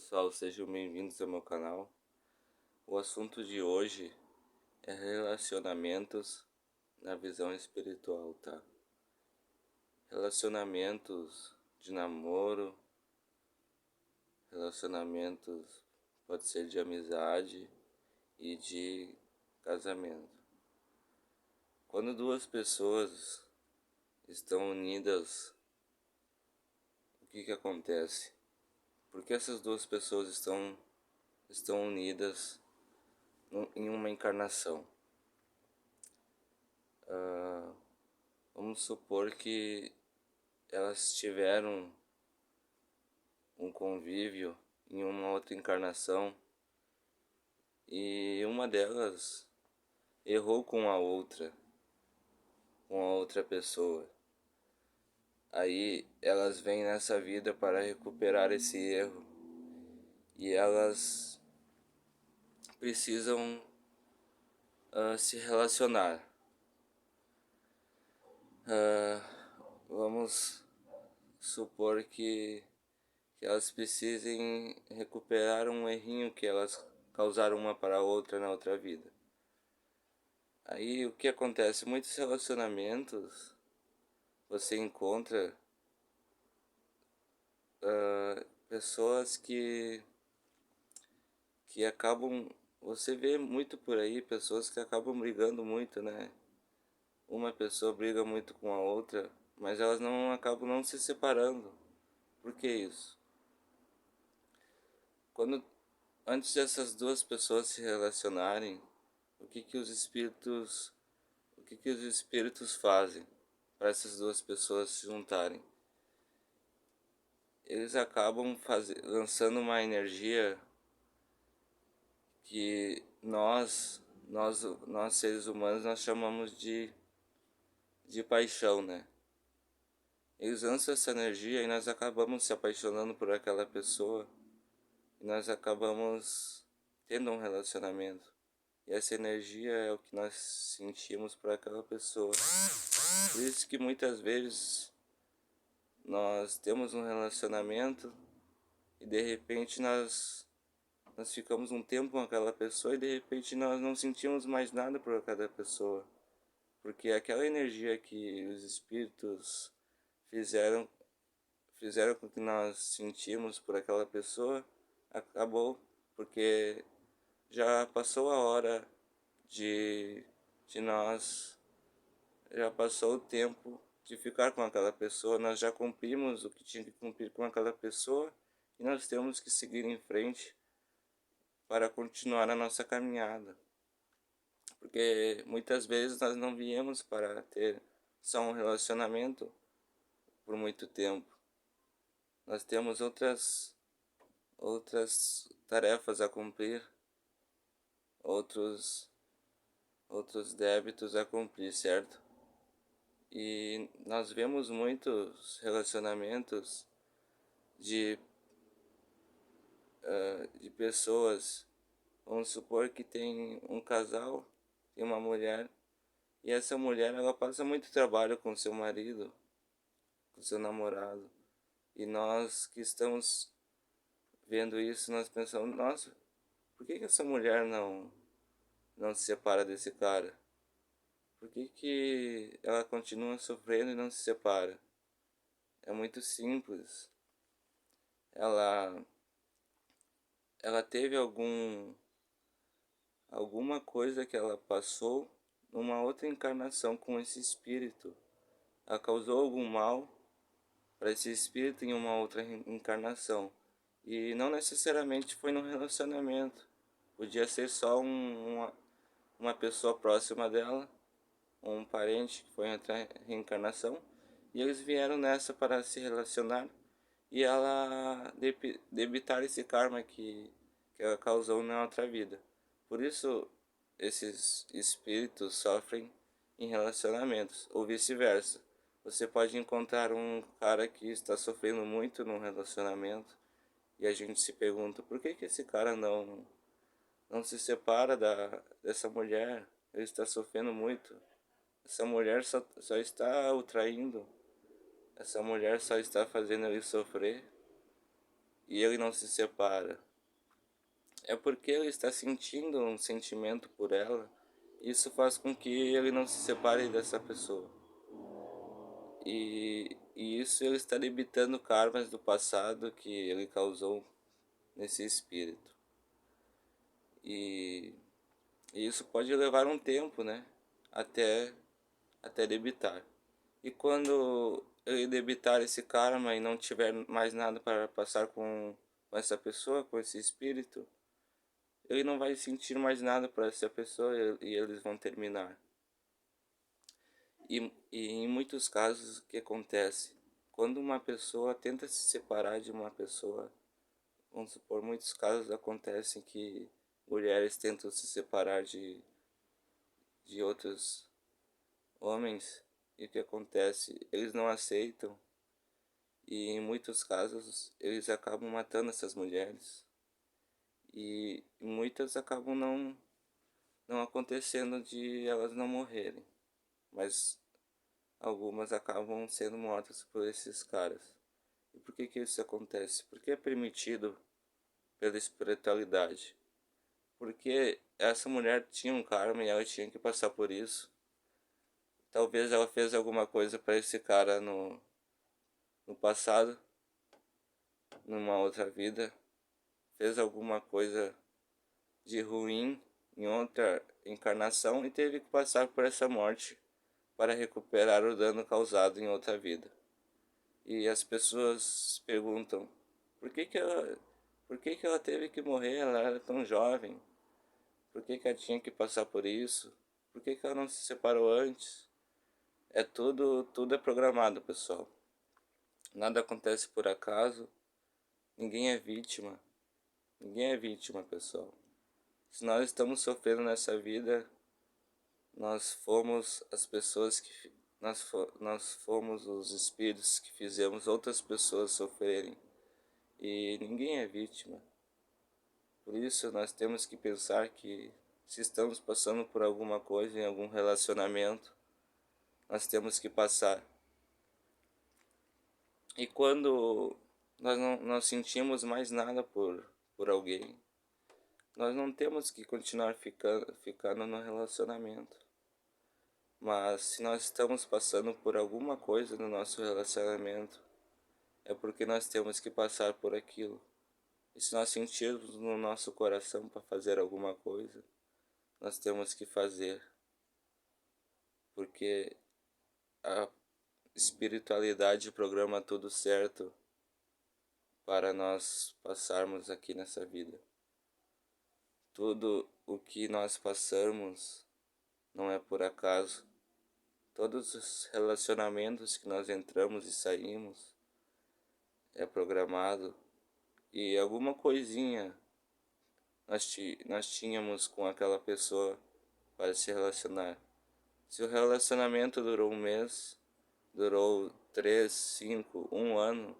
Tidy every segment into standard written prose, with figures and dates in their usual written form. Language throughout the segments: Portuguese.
pessoal, sejam bem-vindos ao meu canal. O assunto de hoje é relacionamentos na visão espiritual, tá? Relacionamentos de namoro, relacionamentos pode ser de amizade e de casamento. Quando duas pessoas estão unidas, o que acontece? Por que essas duas pessoas estão unidas em uma encarnação? Vamos supor que elas tiveram um convívio em uma outra encarnação e uma delas errou com a outra pessoa. Aí elas vêm nessa vida para recuperar esse erro e elas precisam se relacionar. Vamos supor que elas precisem recuperar um errinho que elas causaram uma para a outra na outra vida. Aí o que acontece? Muitos relacionamentos você encontra pessoas que acabam. Você vê muito por aí pessoas que acabam brigando muito, né? Uma pessoa briga muito com a outra, mas elas não acabam não se separando. Por que isso? Quando antes dessas duas pessoas se relacionarem, o que os espíritos fazem para essas duas pessoas se juntarem? Eles acabam lançando uma energia que nós seres humanos nós chamamos de paixão, né? Eles lançam essa energia e nós acabamos se apaixonando por aquela pessoa e nós acabamos tendo um relacionamento. E essa energia é o que nós sentimos por aquela pessoa. Por isso que muitas vezes nós temos um relacionamento e de repente nós ficamos um tempo com aquela pessoa e de repente nós não sentimos mais nada por aquela pessoa. Porque aquela energia que os espíritos fizeram, fizeram com que nós sentimos por aquela pessoa acabou, porque já passou a hora de nós, já passou o tempo de ficar com aquela pessoa, nós já cumprimos o que tinha que cumprir com aquela pessoa e nós temos que seguir em frente para continuar a nossa caminhada. Porque muitas vezes nós não viemos para ter só um relacionamento por muito tempo. Nós temos outras tarefas a cumprir, outros débitos a cumprir, certo? E nós vemos muitos relacionamentos de, de pessoas. Vamos supor que tem um casal e uma mulher, e essa mulher ela passa muito trabalho com seu marido, com seu namorado. E nós que estamos vendo isso, nós pensamos, nossa, por que essa mulher não se separa desse cara? Por que ela continua sofrendo e não se separa? É muito simples. Ela teve alguma coisa que ela passou numa outra encarnação com esse espírito. Ela causou algum mal para esse espírito em uma outra encarnação. E não necessariamente foi num relacionamento. Podia ser só uma pessoa próxima dela, um parente que foi em outra reencarnação. E eles vieram nessa para se relacionar e ela debitar esse karma que ela causou na outra vida. Por isso, esses espíritos sofrem em relacionamentos, ou vice-versa. Você pode encontrar um cara que está sofrendo muito num relacionamento e a gente se pergunta por que esse cara não se separa dessa mulher. Ele está sofrendo muito. Essa mulher só está o traindo. Essa mulher só está fazendo ele sofrer. e ele não se separa, é porque ele está sentindo um sentimento por ela. Isso faz com que ele não se separe dessa pessoa. E isso ele está debitando karmas do passado que ele causou nesse espírito. E, e isso pode levar um tempo, né? Até, até debitar. E quando ele debitar esse karma e não tiver mais nada para passar com essa pessoa, com esse espírito, ele não vai sentir mais nada para essa pessoa e eles vão terminar. E em muitos casos o que acontece? Quando uma pessoa tenta se separar de uma pessoa, vamos supor, muitos casos acontecem que mulheres tentam se separar de outros homens, e o que acontece? Eles não aceitam, e em muitos casos eles acabam matando essas mulheres, e muitas acabam não acontecendo de elas não morrerem, mas algumas acabam sendo mortas por esses caras. E por que que isso acontece? Porque é permitido pela espiritualidade. Porque essa mulher tinha um karma e ela tinha que passar por isso. Talvez ela fez alguma coisa para esse cara no passado, numa outra vida. Fez alguma coisa de ruim em outra encarnação e teve que passar por essa morte para recuperar o dano causado em outra vida. E as pessoas se perguntam, por que que ela teve que morrer? Ela era tão jovem. Por que que ela tinha que passar por isso? Por que que ela não se separou antes? Tudo é programado, pessoal. Nada acontece por acaso. Ninguém é vítima. Ninguém é vítima, pessoal. Se nós estamos sofrendo nessa vida, nós fomos as pessoas que nós fomos os espíritos que fizemos outras pessoas sofrerem. E ninguém é vítima. Por isso nós temos que pensar que se estamos passando por alguma coisa em algum relacionamento, nós temos que passar. E quando nós sentimos mais nada por alguém, nós não temos que continuar ficando no relacionamento. Mas se nós estamos passando por alguma coisa no nosso relacionamento, é porque nós temos que passar por aquilo. E se nós sentirmos no nosso coração para fazer alguma coisa, nós temos que fazer. Porque a espiritualidade programa tudo certo para nós passarmos aqui nessa vida. Tudo o que nós passamos não é por acaso. Todos os relacionamentos que nós entramos e saímos é programado, e alguma coisinha nós tínhamos com aquela pessoa para se relacionar. Se o relacionamento durou um mês, durou 3, 5, um ano,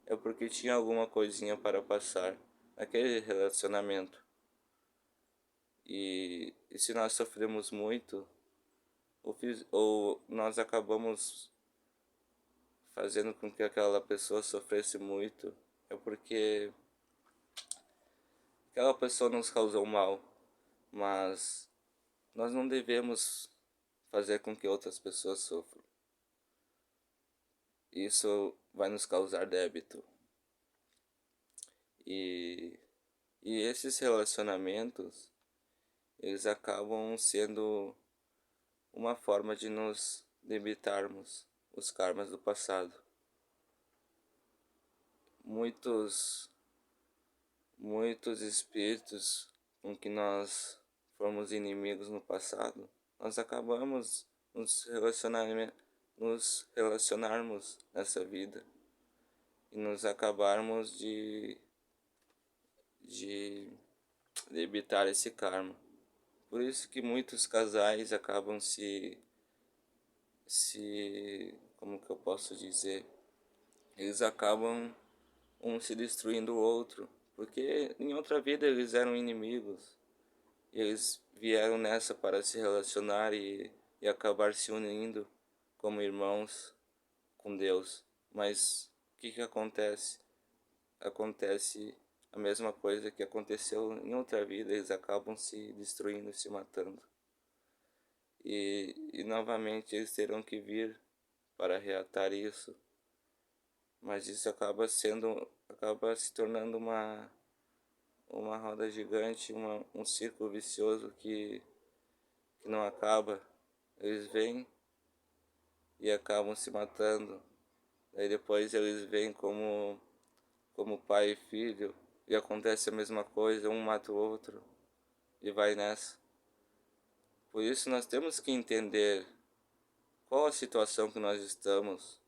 é porque tinha alguma coisinha para passar naquele relacionamento. E se nós sofremos muito, ou nós acabamos fazendo com que aquela pessoa sofresse muito, é porque aquela pessoa nos causou mal, mas nós não devemos fazer com que outras pessoas sofram. Isso vai nos causar débito. E, e esses relacionamentos, eles acabam sendo uma forma de nos debitarmos os karmas do passado. Muitos espíritos com que nós fomos inimigos no passado, nós acabamos nos relacionarmos nessa vida e nos acabarmos de debitar esse karma. Por isso que muitos casais acabam como que eu posso dizer? Eles acabam um se destruindo o outro, porque em outra vida eles eram inimigos. E eles vieram nessa para se relacionar e acabar se unindo como irmãos com Deus. Mas o que que acontece? acontece a mesma coisa que aconteceu em outra vida, eles acabam se destruindo, se matando. E novamente eles terão que vir para reatar isso, mas isso acaba se tornando uma roda gigante, um círculo vicioso que não acaba. Eles vêm e acabam se matando, aí depois eles vêm como pai e filho, e acontece a mesma coisa, um mata o outro, e vai nessa. Por isso nós temos que entender qual a situação que nós estamos,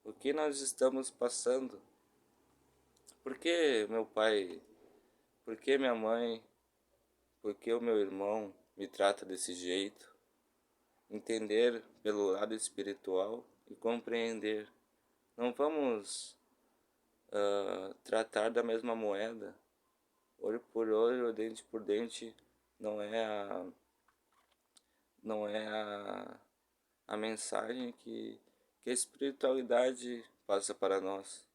o que nós estamos passando. Por que meu pai, por que minha mãe, por que o meu irmão me trata desse jeito? Entender pelo lado espiritual e compreender. Não vamos tratar da mesma moeda. Olho por olho, dente por dente, não é a, não é a mensagem que a espiritualidade passa para nós.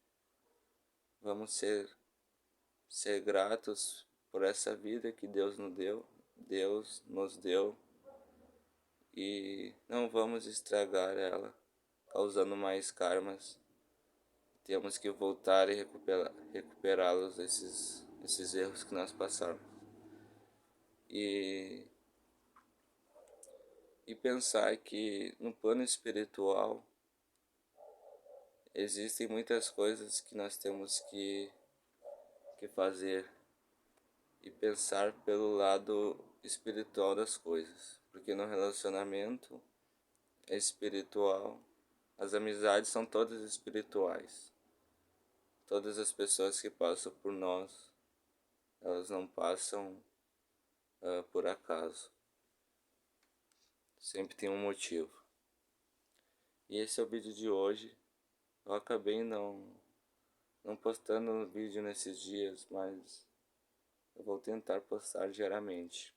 Vamos ser gratos por essa vida que Deus nos deu, e não vamos estragar ela, causando mais karmas. Temos que voltar e recuperá-los, esses erros que nós passamos. E pensar que no plano espiritual existem muitas coisas que nós temos que fazer, e pensar pelo lado espiritual das coisas, porque no relacionamento é espiritual, as amizades são todas espirituais. Todas as pessoas que passam por nós, elas não passam por acaso, sempre tem um motivo. E esse é o vídeo de hoje. Eu acabei não postando vídeo nesses dias, mas eu vou tentar postar diariamente.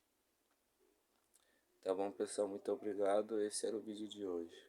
Tá bom, pessoal? Muito obrigado. Esse era o vídeo de hoje.